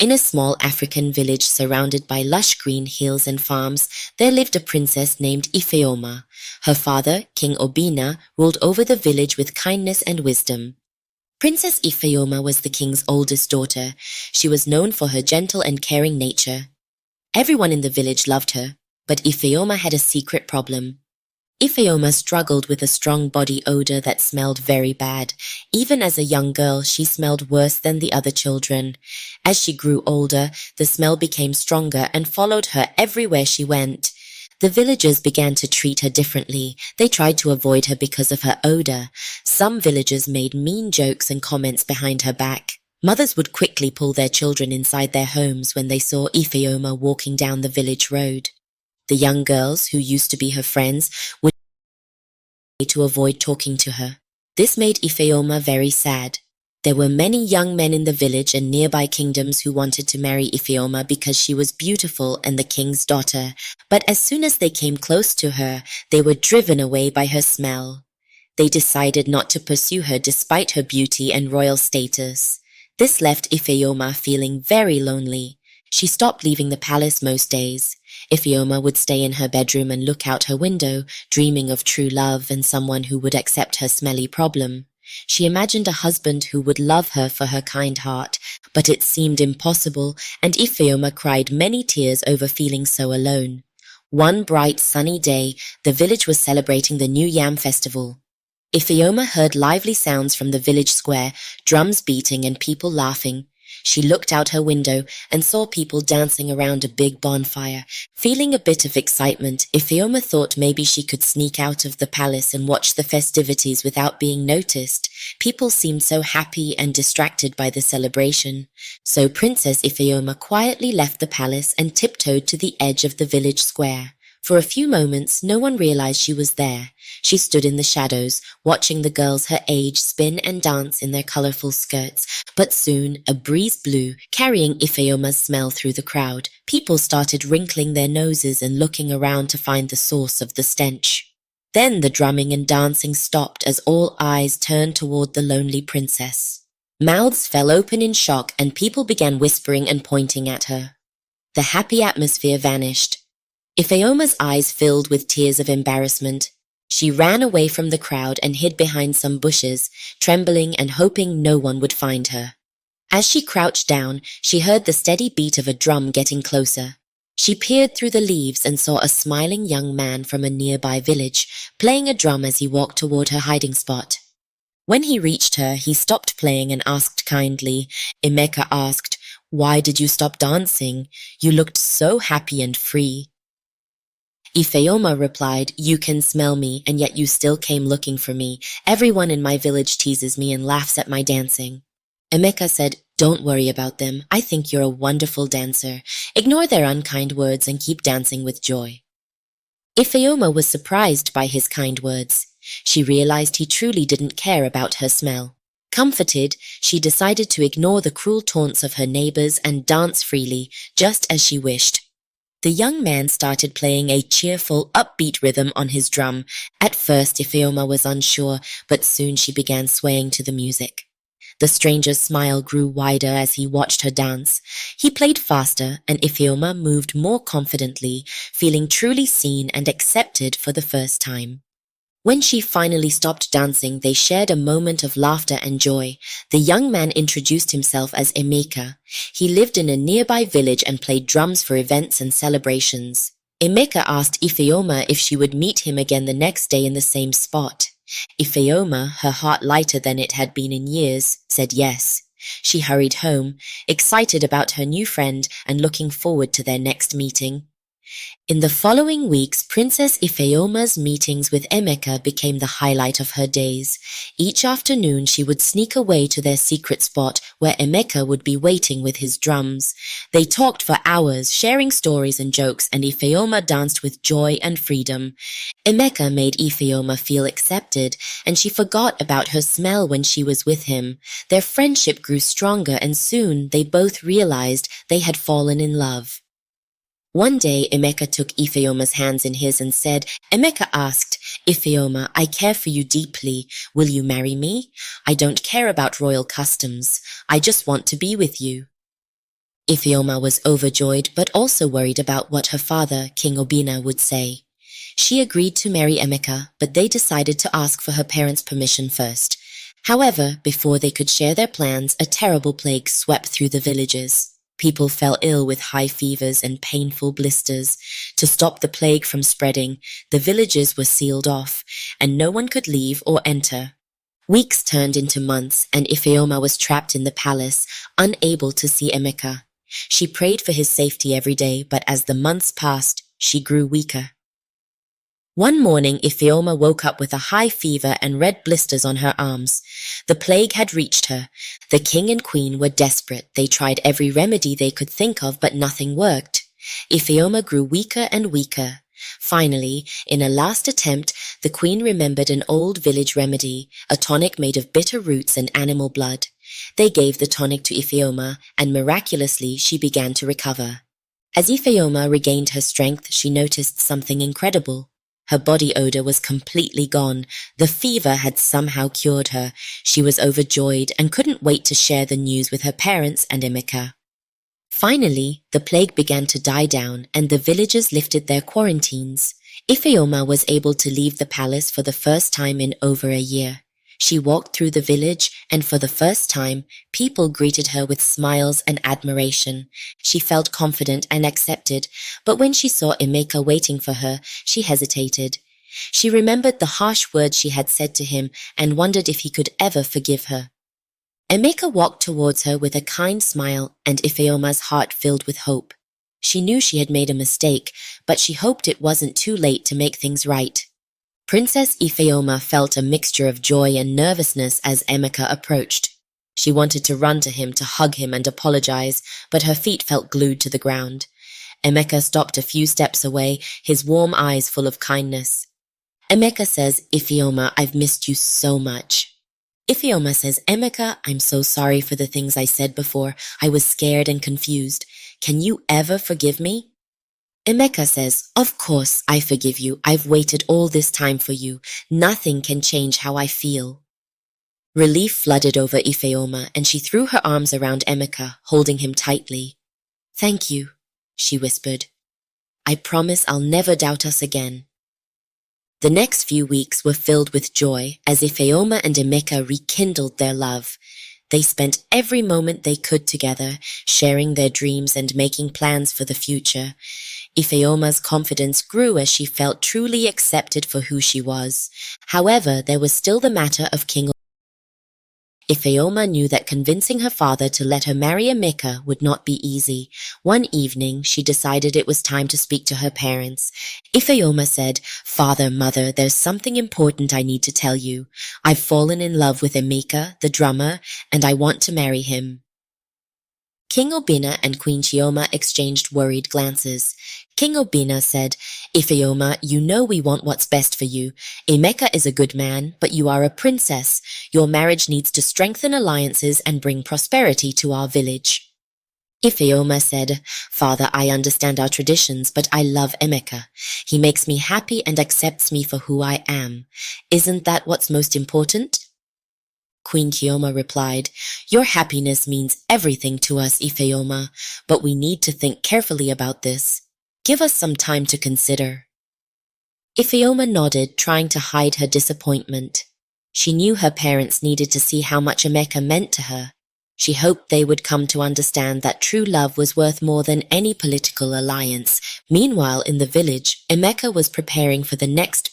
In a small African village surrounded by lush green hills and farms, there lived a princess named Ifeoma. Her father, King Obina, ruled over the village with kindness and wisdom. Princess Ifeoma was the king's oldest daughter. She was known for her gentle and caring nature. Everyone in the village loved her, but Ifeoma had a secret problem. Ifeoma struggled with a strong body odor that smelled very bad. Even as a young girl, she smelled worse than the other children. As she grew older, the smell became stronger and followed her everywhere she went. The villagers began to treat her differently. They tried to avoid her because of her odor. Some villagers made mean jokes and comments behind her back. Mothers would quickly pull their children inside their homes when they saw Ifeoma walking down the village road. The young girls, who used to be her friends, would try to avoid talking to her. This made Ifeoma very sad. There were many young men in the village and nearby kingdoms who wanted to marry Ifeoma because she was beautiful and the king's daughter, but as soon as they came close to her, they were driven away by her smell. They decided not to pursue her despite her beauty and royal status. This left Ifeoma feeling very lonely. She stopped leaving the palace most days. Ifeoma would stay in her bedroom and look out her window, dreaming of true love and someone who would accept her smelly problem. She imagined a husband who would love her for her kind heart, but it seemed impossible, and Ifeoma cried many tears over feeling so alone. One bright sunny day, the village was celebrating the New Yam Festival. Ifeoma heard lively sounds from the village square, drums beating and people laughing. She looked out her window and saw people dancing around a big bonfire. Feeling a bit of excitement, Ifeoma thought maybe she could sneak out of the palace and watch the festivities without being noticed. People seemed so happy and distracted by the celebration. So Princess Ifeoma quietly left the palace and tiptoed to the edge of the village square. For a few moments, no one realized she was there. She stood in the shadows, watching the girls her age spin and dance in their colorful skirts. But soon, a breeze blew, carrying Ifeoma's smell through the crowd. People started wrinkling their noses and looking around to find the source of the stench. Then the drumming and dancing stopped as all eyes turned toward the lonely princess. Mouths fell open in shock and people began whispering and pointing at her. The happy atmosphere vanished. Ifeoma's eyes filled with tears of embarrassment. She ran away from the crowd and hid behind some bushes, trembling and hoping no one would find her. As she crouched down, she heard the steady beat of a drum getting closer. She peered through the leaves and saw a smiling young man from a nearby village, playing a drum as he walked toward her hiding spot. When he reached her, he stopped playing and asked kindly. Emeka asked, "Why did you stop dancing? You looked so happy and free." Ifeoma replied, "You can smell me, and yet you still came looking for me. Everyone in my village teases me and laughs at my dancing." Emeka said, "Don't worry about them. I think you're a wonderful dancer. Ignore their unkind words and keep dancing with joy." Ifeoma was surprised by his kind words. She realized he truly didn't care about her smell. Comforted, she decided to ignore the cruel taunts of her neighbors and dance freely, just as she wished. The young man started playing a cheerful, upbeat rhythm on his drum. At first, Ifeoma was unsure, but soon she began swaying to the music. The stranger's smile grew wider as he watched her dance. He played faster, and Ifeoma moved more confidently, feeling truly seen and accepted for the first time. When she finally stopped dancing, they shared a moment of laughter and joy. The young man introduced himself as Emeka. He lived in a nearby village and played drums for events and celebrations. Emeka asked Ifeoma if she would meet him again the next day in the same spot. Ifeoma, her heart lighter than it had been in years, said yes. She hurried home, excited about her new friend and looking forward to their next meeting. In the following weeks, Princess Ifeoma's meetings with Emeka became the highlight of her days. Each afternoon, she would sneak away to their secret spot where Emeka would be waiting with his drums. They talked for hours, sharing stories and jokes, and Ifeoma danced with joy and freedom. Emeka made Ifeoma feel accepted, and she forgot about her smell when she was with him. Their friendship grew stronger, and soon they both realized they had fallen in love. One day, Emeka took Ifeoma's hands in his and said, Emeka asked, "Ifeoma, I care for you deeply. Will you marry me? I don't care about royal customs. I just want to be with you." Ifeoma was overjoyed but also worried about what her father, King Obina, would say. She agreed to marry Emeka, but they decided to ask for her parents' permission first. However, before they could share their plans, a terrible plague swept through the villages. People fell ill with high fevers and painful blisters. To stop the plague from spreading, the villages were sealed off, and no one could leave or enter. Weeks turned into months, and Ifeoma was trapped in the palace, unable to see Emeka. She prayed for his safety every day, but as the months passed, she grew weaker. One morning, Ifeoma woke up with a high fever and red blisters on her arms. The plague had reached her. The king and queen were desperate. They tried every remedy they could think of, but nothing worked. Ifeoma grew weaker and weaker. Finally, in a last attempt, the queen remembered an old village remedy, a tonic made of bitter roots and animal blood. They gave the tonic to Ifeoma, and miraculously she began to recover. As Ifeoma regained her strength, she noticed something incredible. Her body odor was completely gone. The fever had somehow cured her. She was overjoyed and couldn't wait to share the news with her parents and Emeka. Finally, the plague began to die down and the villagers lifted their quarantines. Ifeoma was able to leave the palace for the first time in over a year. She walked through the village, and for the first time, people greeted her with smiles and admiration. She felt confident and accepted, but when she saw Emeka waiting for her, she hesitated. She remembered the harsh words she had said to him and wondered if he could ever forgive her. Emeka walked towards her with a kind smile, and Ifeoma's heart filled with hope. She knew she had made a mistake, but she hoped it wasn't too late to make things right. Princess Ifeoma felt a mixture of joy and nervousness as Emeka approached. She wanted to run to him, to hug him and apologize, but her feet felt glued to the ground. Emeka stopped a few steps away, his warm eyes full of kindness. Emeka says, "Ifeoma, I've missed you so much." Ifeoma says, "Emeka, I'm so sorry for the things I said before. I was scared and confused. Can you ever forgive me?" Emeka says, "Of course, I forgive you. I've waited all this time for you. Nothing can change how I feel." Relief flooded over Ifeoma, and she threw her arms around Emeka, holding him tightly. "Thank you," she whispered. "I promise I'll never doubt us again." The next few weeks were filled with joy as Ifeoma and Emeka rekindled their love. They spent every moment they could together, sharing their dreams and making plans for the future. Ifeoma's confidence grew as she felt truly accepted for who she was. However, there was still the matter of King. Ifeoma knew that convincing her father to let her marry Emeka would not be easy. One evening, she decided it was time to speak to her parents. Ifeoma said, "Father, mother, there's something important I need to tell you. I've fallen in love with Emeka, the drummer, and I want to marry him." King Obina and Queen Chioma exchanged worried glances. King Obina said, "Ifeoma, you know we want what's best for you. Emeka is a good man, but you are a princess. Your marriage needs to strengthen alliances and bring prosperity to our village." Ifeoma said, "Father, I understand our traditions, but I love Emeka. He makes me happy and accepts me for who I am. Isn't that what's most important?" Queen Chioma replied, "Your happiness means everything to us, Ifeoma, but we need to think carefully about this. Give us some time to consider." Ifeoma nodded, trying to hide her disappointment. She knew her parents needed to see how much Emeka meant to her. She hoped they would come to understand that true love was worth more than any political alliance. Meanwhile, in the village, Emeka was preparing for the next